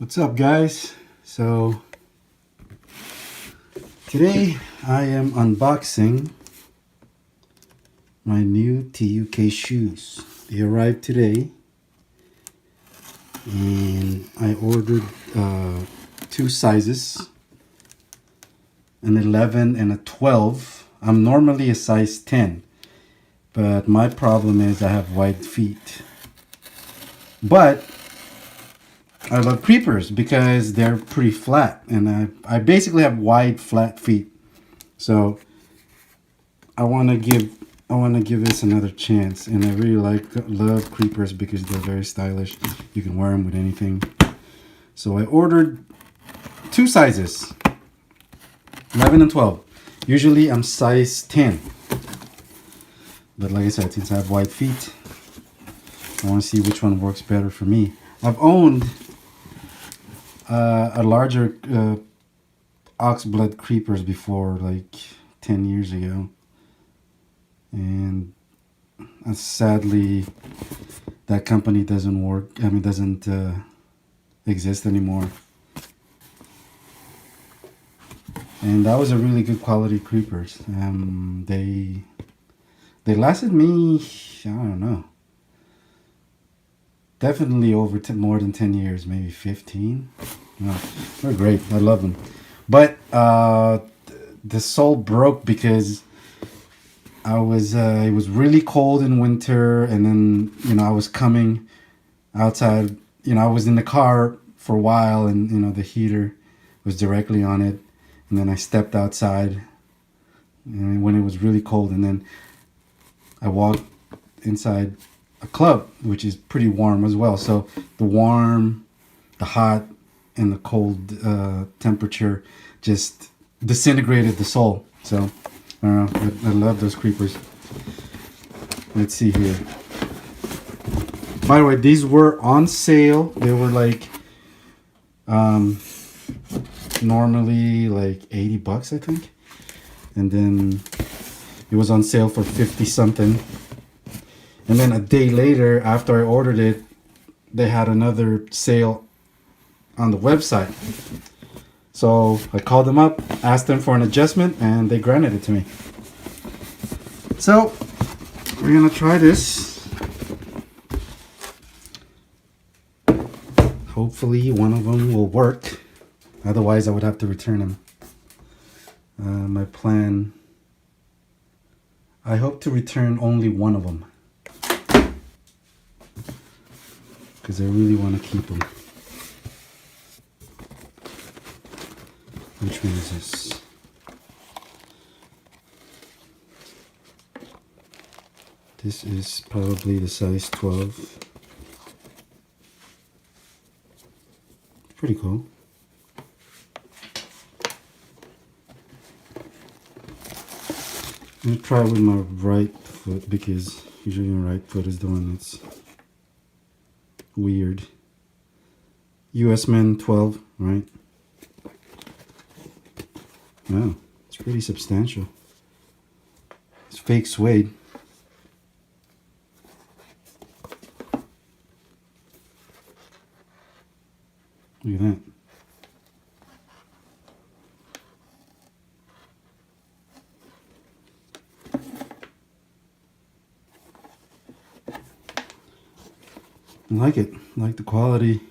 What's up, guys? So today I am unboxing my new TUK shoes. They arrived today and I ordered two sizes, an 11 and a 12. I'm normally a size 10, but my problem is I have wide feet. But I love creepers because they're pretty flat, and I basically have wide flat feet. So I want to give this another chance, and I really love creepers because they're very stylish. You can wear them with anything. So I ordered two sizes, 11 and 12. Usually I'm size 10, but like I said, since I have wide feet, I want to see which one works better for me. I've owned a larger oxblood creepers before, like 10 years ago, and sadly that company doesn't exist anymore. And that was a really good quality creepers. They lasted me, I don't know, definitely over more than 10 years, maybe 15. No, they're great. I love them. But the sole broke because it was really cold in winter, and then I was coming outside. I was in the car for a while, and the heater was directly on it, and then I stepped outside, and when it was really cold, and then I walked inside a club, which is pretty warm as well. So the warm, the hot, and the cold temperature just disintegrated the sole. So I don't know. I love those creepers. Let's see here. By the way, these were on sale. They were like normally like $80, I think, and then it was on sale for 50 something. And then a day later, after I ordered it, they had another sale on the website. So I called them up, asked them for an adjustment, and they granted it to me. So we're gonna try this. Hopefully one of them will work. Otherwise I would have to return them. My plan, I hope to return only one of them, because I really want to keep them. Which one is this? This is probably the size 12. Pretty cool. I'm going to try with my right foot, because usually my right foot is the one that's weird. US Men 12, right? Wow, it's pretty substantial. It's fake suede. Look at that. I like it. I like the quality.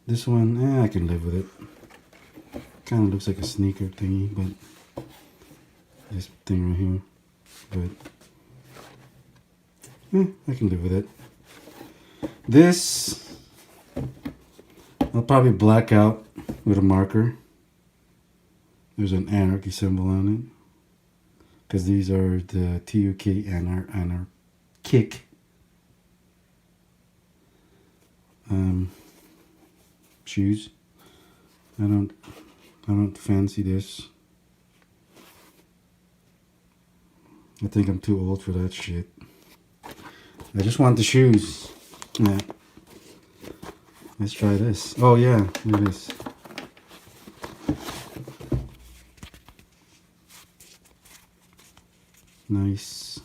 This one, I can live with it. Kind of looks like a sneaker thingy, but this thing right here. But I can live with it. This I'll probably black out with a marker. There's an Anarchy symbol on it, because these are the TUK Anarchic shoes. I don't fancy this. I think I'm too old for that shit. I just want the shoes. Yeah. Let's try this. Oh yeah, look at this. Nice.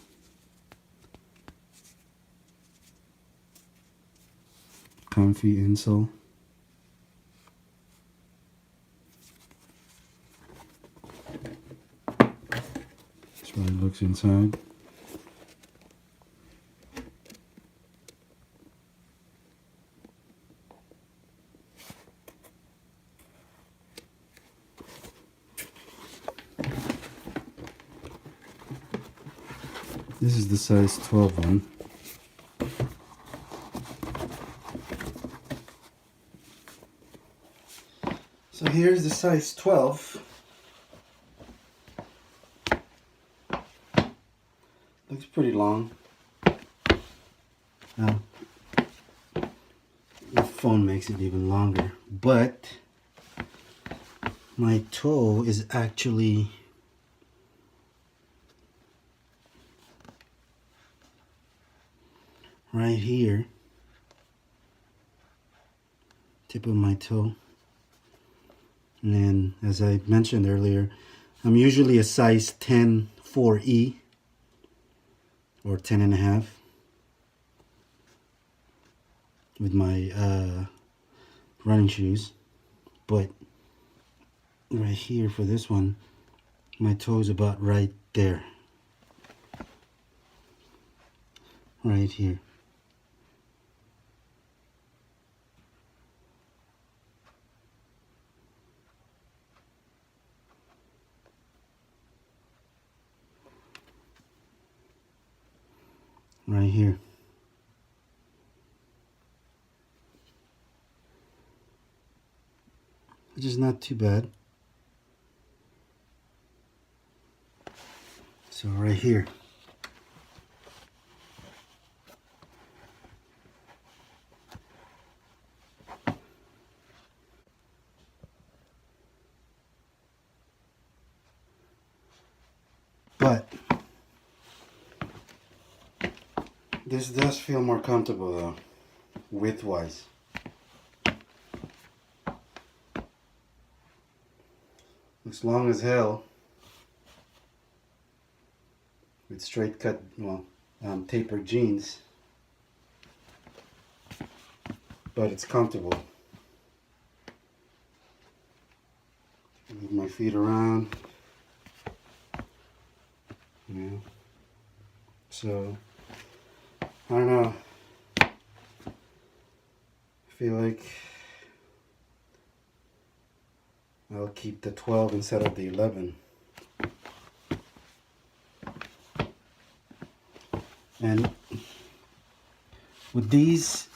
comfy insole. That's what it looks inside. This is the size 12 one. So here's the size 12. Looks pretty long. Now, the phone makes it even longer, but my toe is actually right here, tip of my toe. And then, as I mentioned earlier, I'm usually a size 10 4E or 10 and a half with my running shoes. But right here for this one, my toe is about right there. Right here. Right here. Which is not too bad. So right here. But this does feel more comfortable though, width-wise. Looks long as hell with straight cut, well, tapered jeans, but it's comfortable. Move my feet around, you know. So I don't know. I feel like I'll keep the 12 instead of the 11. And with these,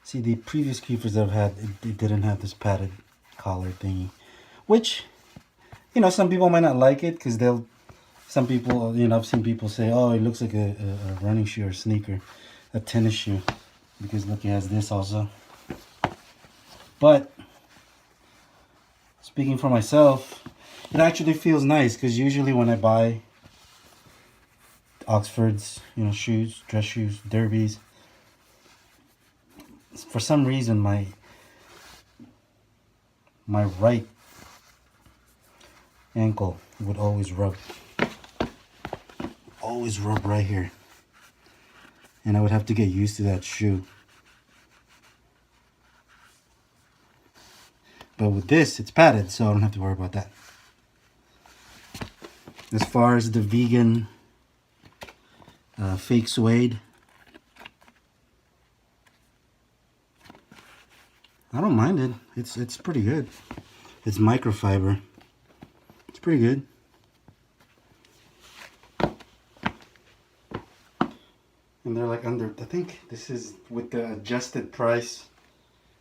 see, the previous keepers I've had, it didn't have this padded collar thingy, which, you know, some people might not like it because some people, you know, I've seen people say, oh, it looks like a running shoe or a sneaker, a tennis shoe, because look, it has this also. But speaking for myself, it actually feels nice because usually when I buy Oxfords, you know, shoes, dress shoes, derbies, for some reason my right ankle would always rub right here, and I would have to get used to that shoe. But with this, it's padded, so I don't have to worry about that. As far as the vegan fake suede, I don't mind it. It's pretty good. It's microfiber. It's pretty good. And they're like under, I think this is with the adjusted price.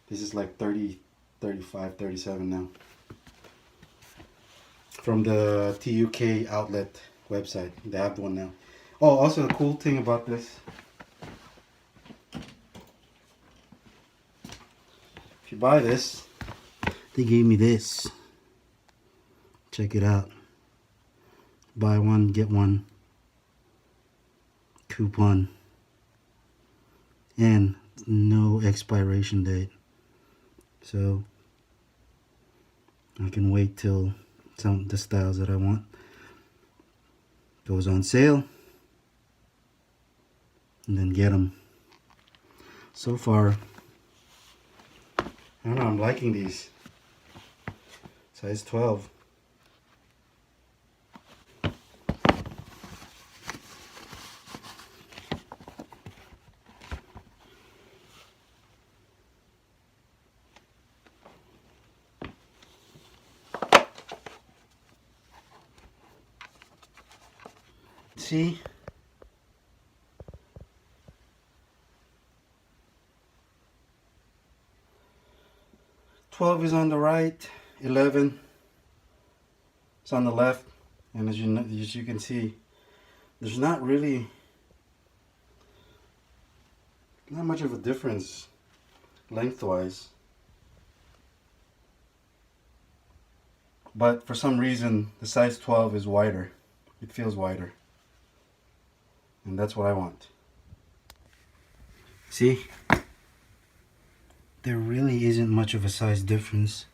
This is like 30, 35, 37 now. From the TUK outlet website. They have one now. Oh, also the cool thing about this, if you buy this, they gave me this. Check it out. Buy one, get one coupon. And no expiration date. So I can wait till the styles that I want goes on sale. and then get them. So far, I don't know, I'm liking these. Size 12. See? 12 is on the right, 11 is on the left, and as you can see, there's not much of a difference lengthwise, but for some reason the size 12 is wider. It feels wider, and that's what I want. See? There really isn't much of a size difference.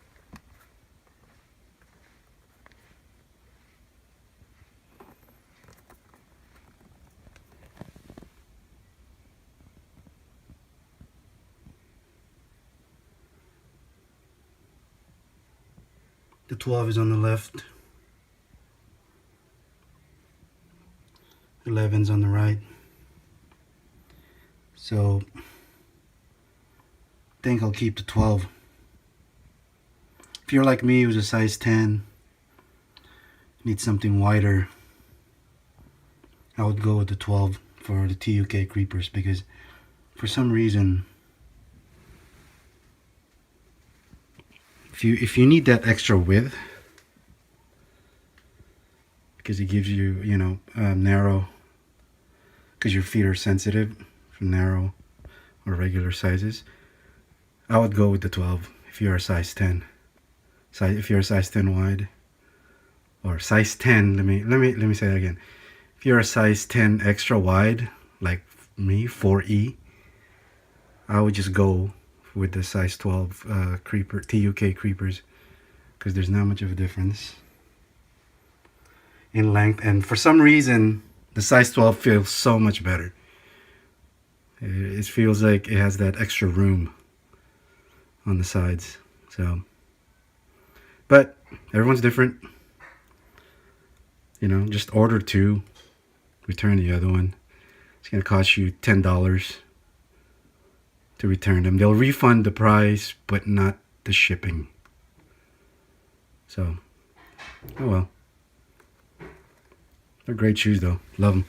The 12 is on the left. 11's on the right. So I think I'll keep the 12. If you're like me, who's a size 10, need something wider, I would go with the 12 for the TUK creepers, because for some reason, if you need that extra width, because it gives you, narrow, because your feet are sensitive for narrow or regular sizes, I would go with the 12 if you're a size 10. If you're a size 10 wide, or size 10, let me say that again. If you're a size 10 extra wide, like me, 4E, I would just go with the size 12 TUK creepers, because there's not much of a difference in length, and for some reason the size 12 feels so much better. It feels like it has that extra room on the sides. So, but everyone's different. Just order 2, return the other one. It's gonna cost you $10 to return them. They'll refund the price, but not the shipping. So, oh well. They're great shoes though. Love them.